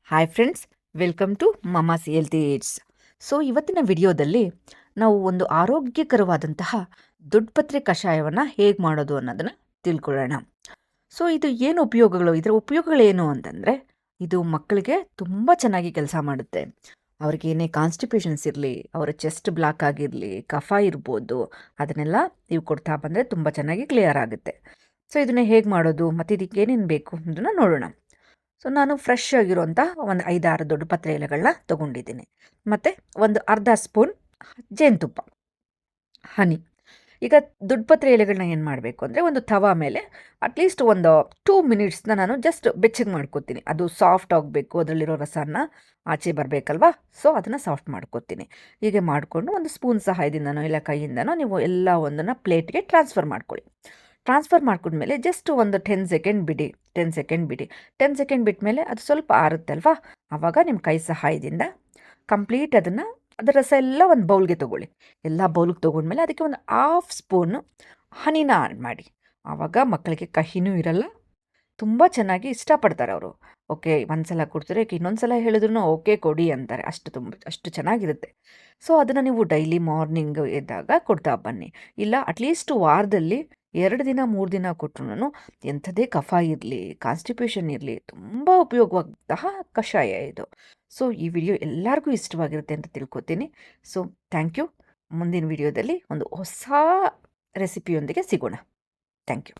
Hi friends, welcome to mama's healthy aids. So ಇವತ್ತಿನ ವಿಡಿಯೋದಲ್ಲಿ ನಾವು ಒಂದು ಆರೋಗ್ಯಕರವಾದಂತಹ ದೊಡ್ಡಪತ್ರೆ ಕಷಾಯವನ್ನು ಹೇಗೆ ಮಾಡೋದು ಅನ್ನೋದನ್ನು ತಿಳ್ಕೊಳ್ಳೋಣ. ಸೊ ಇದು ಏನು ಉಪಯೋಗಗಳು, ಇದರ ಉಪಯೋಗಗಳೇನು ಅಂತಂದರೆ, ಇದು ಮಕ್ಕಳಿಗೆ ತುಂಬ ಚೆನ್ನಾಗಿ ಕೆಲಸ ಮಾಡುತ್ತೆ. ಅವ್ರಿಗೆ ಏನೇ ಕಾನ್ಸ್ಟಿಪೇಷನ್ಸ್ ಇರಲಿ, ಅವರ ಚೆಸ್ಟ್ ಬ್ಲಾಕ್ ಆಗಿರಲಿ, ಕಫ ಇರ್ಬೋದು, ಅದನ್ನೆಲ್ಲ ನೀವು ಕೊಡ್ತಾ ಬಂದರೆ ತುಂಬ ಚೆನ್ನಾಗಿ ಕ್ಲಿಯರ್ ಆಗುತ್ತೆ. ಸೊ ಇದನ್ನು ಹೇಗೆ ಮಾಡೋದು ಮತ್ತು ಇದಕ್ಕೆ ಏನೇನು ಬೇಕು ಅದನ್ನು ನೋಡೋಣ. ಸೊ ನಾನು ಫ್ರೆಶ್ ಆಗಿರುವಂಥ ಒಂದು 5-6 ದೊಡ್ಡ ಪತ್ರೆ ಎಲೆಗಳನ್ನ ತೊಗೊಂಡಿದ್ದೀನಿ. ಮತ್ತು ಒಂದು ಅರ್ಧ ಸ್ಪೂನ್ ಜೇನುತುಪ್ಪ, ಹನಿ. ಈಗ ದೊಡ್ಡ ಪತ್ರೆ ಎಲೆಗಳನ್ನ ಏನು ಮಾಡಬೇಕು ಅಂದರೆ, ಒಂದು ತವಾ ಮೇಲೆ ಅಟ್ಲೀಸ್ಟ್ ಒಂದು 2 ಮಿನಿಟ್ಸ್ನ ನಾನು ಜಸ್ಟ್ ಬೆಚ್ಚಗೆ ಮಾಡ್ಕೊತೀನಿ. ಅದು ಸಾಫ್ಟ್ ಆಗಬೇಕು, ಅದರಲ್ಲಿರೋ ರಸನ ಆಚೆ ಬರಬೇಕಲ್ವಾ. ಸೊ ಅದನ್ನು ಸಾಫ್ಟ್ ಮಾಡ್ಕೊತೀನಿ. ಹೀಗೆ ಮಾಡಿಕೊಂಡು ಒಂದು ಸ್ಪೂನ್ ಸಹಾಯದಿಂದನೋ ಇಲ್ಲ ಕೈಯಿಂದನೋ ನೀವು ಎಲ್ಲ ಒಂದನ್ನು ಪ್ಲೇಟ್ಗೆ ಟ್ರಾನ್ಸ್ಫರ್ ಮಾಡ್ಕೊಳ್ಳಿ. ಟ್ರಾನ್ಸ್ಫರ್ ಮಾಡ್ಕೊಂಡ್ಮೇಲೆ ಜಸ್ಟ್ ಒಂದು 10 ಸೆಕೆಂಡ್ ಬಿಡಿ. 10 ಸೆಕೆಂಡ್ ಬಿಟ್ಟ ಮೇಲೆ ಅದು ಸ್ವಲ್ಪ ಆರುತ್ತಲ್ವಾ, ಆವಾಗ ನಿಮ್ಮ ಕೈ ಸಹಾಯದಿಂದ ಕಂಪ್ಲೀಟ್ ಅದರ ರಸ ಎಲ್ಲ ಒಂದು ಬೌಲ್ಗೆ ತೊಗೊಳ್ಳಿ. ಎಲ್ಲ ಬೌಲ್ಗೆ ತೊಗೊಂಡ್ಮೇಲೆ ಅದಕ್ಕೆ ಒಂದು 1/2 ಸ್ಪೂನು ಹನಿನ ಆ್ಯಡ್ ಮಾಡಿ. ಆವಾಗ ಮಕ್ಕಳಿಗೆ ಕಹಿನೂ ಇರಲ್ಲ, ತುಂಬ ಚೆನ್ನಾಗಿ ಇಷ್ಟಪಡ್ತಾರೆ ಅವರು. ಓಕೆ, ಒಂದು ಸಲ ಕೊಡ್ತಾರೆ, ಇನ್ನೊಂದು ಸಲ ಹೇಳಿದ್ರು ಓಕೆ ಕೊಡಿ ಅಂತಾರೆ. ಅಷ್ಟು ಚೆನ್ನಾಗಿರುತ್ತೆ. ಸೊ ಅದನ್ನು ನೀವು ಡೈಲಿ ಮಾರ್ನಿಂಗ್ ಎದ್ದಾಗ ಕೊಡ್ತಾ ಬನ್ನಿ. ಇಲ್ಲ ಅಟ್ಲೀಸ್ಟ್ ವಾರದಲ್ಲಿ 2 ದಿನ 3 ದಿನ ಕೊಟ್ಟರು ಎಂಥದೇ ಕಫ ಇರಲಿ, ಕಾನ್ಸ್ಟಿಪೇಷನ್ ಇರಲಿ, ತುಂಬ ಉಪಯೋಗವಾದಂತಹ ಕಷಾಯ ಇದು. ಸೊ ಈ ವಿಡಿಯೋ ಎಲ್ಲರಿಗೂ ಇಷ್ಟವಾಗಿರುತ್ತೆ ಅಂತ ತಿಳ್ಕೊತೀನಿ. So thank you. ಮುಂದಿನ ವಿಡಿಯೋದಲ್ಲಿ ಒಂದು ಹೊಸ ರೆಸಿಪಿಯೊಂದಿಗೆ ಸಿಗೋಣ. Thank you.